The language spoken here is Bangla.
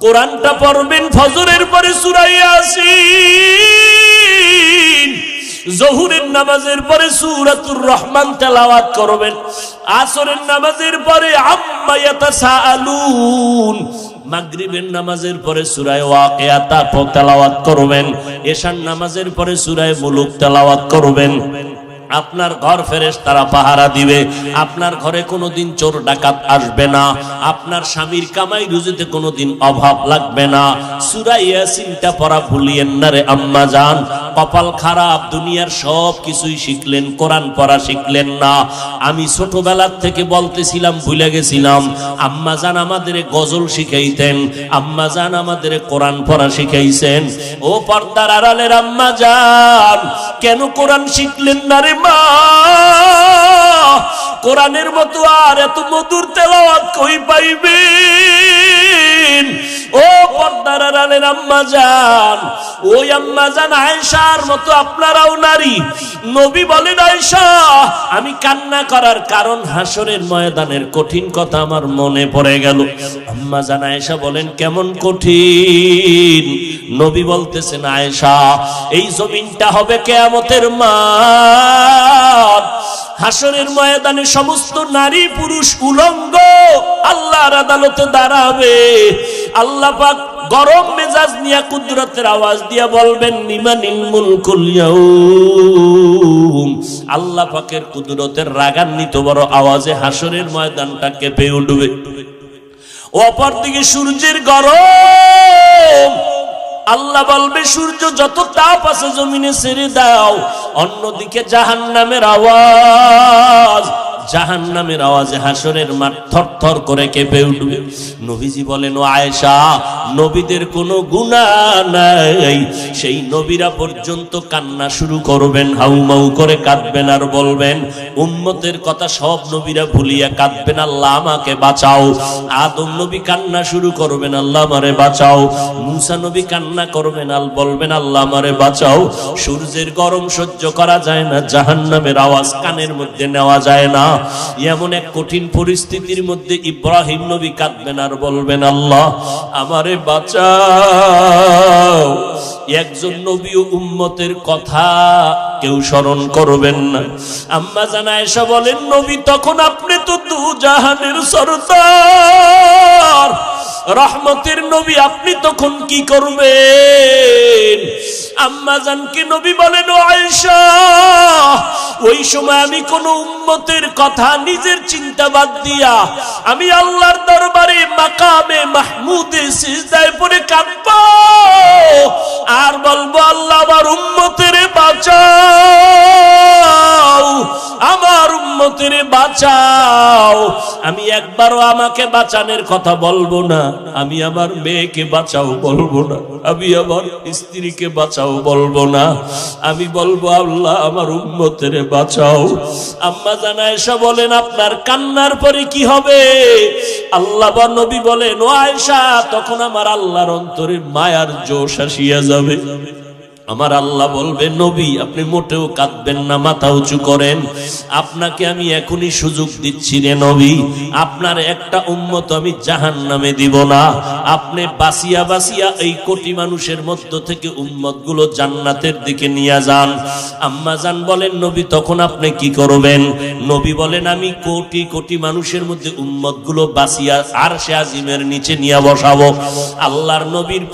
কোরআনটা পড়বেন ফজরের পরে সূরা ইয়াসিন, জোহরের নামাজের পরে সূরাতুর রহমান তেলাওয়াত করবেন, আসরের নামাজের পরে আম্মা ইয়াতাসাআলুন, মাগরিবের নামাজের পরে সূরা ওয়াকিয়া তেলাওয়াত করবেন, এশার নামাজের পরে সূরা মুলুক তেলাওয়াত করবেন। আপনার ঘর ফেরেশতারা পাহারা দিবে, আপনার ঘরে কোনোদিন চোর ডাকাত আসবে না, আপনার স্বামীর কামাই রুজিতে কোনোদিন অভাব লাগবে না। সূরা ইয়াসিনটা পড়া ভুলিয়েন না রে আম্মা জান। কপাল খারাপ, দুনিয়ার সব কিছুই শিখলেন, কোরআন পড়া শিখলেন না। আমি ছোটবেলার থেকে বলতেছিলাম, ভুলে গেছিলাম, আম্মা জান আমাদের গজল শিখাইতেন, আম্মা জান আমাদের কোরআন পড়া শিখাইছেন। ও পর্দার আড়ালের আম্মা জান, কেন কোরআন শিখলেন না রে মা? কোরআনের মতো আর এত মধুর তেলাওয়াত কই পাইবেন? ও পর্দার আড়ালের আম্মা জান, ওই আম্মা জান আয়েশার মতো আপনারাও নারী। নবী বলেন, আয়েশা আমি কান্না করার কারণ হাসরের ময়দানের কঠিন কথা আমার মনে পড়ে গেল। আম্মা জান আয়েশা বলেন, কেমন কঠিন? নবী বলতেছেন, আয়েশা এই জমিনটা হবে কিয়ামতের মাঠ, হাসরের ময়দানে সমস্ত নারী পুরুষ উলঙ্গ আল্লাহর আদালতে দাঁড়াবে। আল্লাহ পাক গরম মেজাজ নিয়ে কুদরতের আওয়াজ দিয়া বলবেন, লিমানিল মুলকুল ইয়াউম। আল্লাহ পাকের কুদরতের রাগান্বিত বড় আওয়াজে হাসরের ময়দানটা কেঁপে উঠবে। অপরদিকে সূর্যের গরম, আল্লাহ বলবে সূর্য যত তাপ আছে জমিনে ছেড়ে দাও। অন্যদিকে জাহান্নামের আওয়াজ, জাহান্নামের আওয়াজে হাসরের মাঠ থরথর করে কেঁপে উঠবে। নবীজি বলেন, ও আয়েশা নবীদের কোনো গুনাহ নাই, সেই নবীরা পর্যন্ত কান্না শুরু করবেন, হাউমাউ করে কাঁদবেন আর বলবেন, উম্মতের কথা সব নবীরা ভুলিয়া কাঁদবেন, আল্লাহ আমাকে বাঁচাও। আদম নবী কান্না শুরু করবেন, আল্লাহ আমারে বাঁচাও। মূসা নবী কান্না করবেন আর বলবেন, আল্লাহ আমারে বাঁচাও। সূর্যের গরম সহ্য করা যায় না, জাহান্নামের আওয়াজ কানের মধ্যে নেওয়া যায় না। এমন এক কঠিন পরিস্থিতির মধ্যে ইব্রাহিম নবী কাঁদবেন আর বলবেন, আল্লাহ আমারে বাঁচাও। একজন নবী ও উম্মতের কথা কেউ স্মরণ করবেন না। আম্মা জান আয়েশা বলেন, নবী তখন আপনি তো দু জাহানের সরদার, রহমতের নবী, আপনি তখন কি করবেন? আম্মা জানকে নবী বলেন, ও আয়েশা ওই সময় আমি কোন উম্মতের কথা নিজের চিন্তা বাদ দিয়া আমি আল্লাহর দরবারে মাকামে মাহমুদে সিজদায় পড়ে কাঁদব আর বলবো, আল্লাহ আমার উম্মতের বাঁচাও, আমার উম্মতের বাঁচাও। আমি একবারও আমাকে বাঁচানোর কথা বলবো না, আমি আমার মেয়েকে বাঁচাও বলবো না, আমি আমার স্ত্রীকে বাঁচাও বলবো না, আমি বলবো আল্লাহ আমার উম্মতের বাঁচাও। আম্মা জান আয়েশা বলেন, আপনার কান্নার পরে কি হবে? আল্লাহ বা নবী বলেন, ও আয়েশা তখন আমার আল্লাহর অন্তরে মায়ার জোশ আসিয়া যাবে। আমার আল্লাহ বলবে, নবী আপনি মোটেও কাঁদবেন না, মাথা উঁচু করেন, আপনাকে আমি এখনই সুযোগ দিচ্ছি রে নবী, আপনার একটা উম্মত আমি জাহান্নামে দিব না। আপনি বাঁচিয়া বাঁচিয়া এই কোটি মানুষের মধ্য থেকে উম্মত গুলো জান্নাতের দিকে নিয়ে যান। আম্মা জান বলেন, নবী তখন আপনি কি করবেন? নবী বলেন, আমি কোটি কোটি মানুষের মধ্যে উম্মত গুলো বাঁচিয়া আরশে আজিমের নিচে নিয়ে বসাবো। আল্লাহর নবীর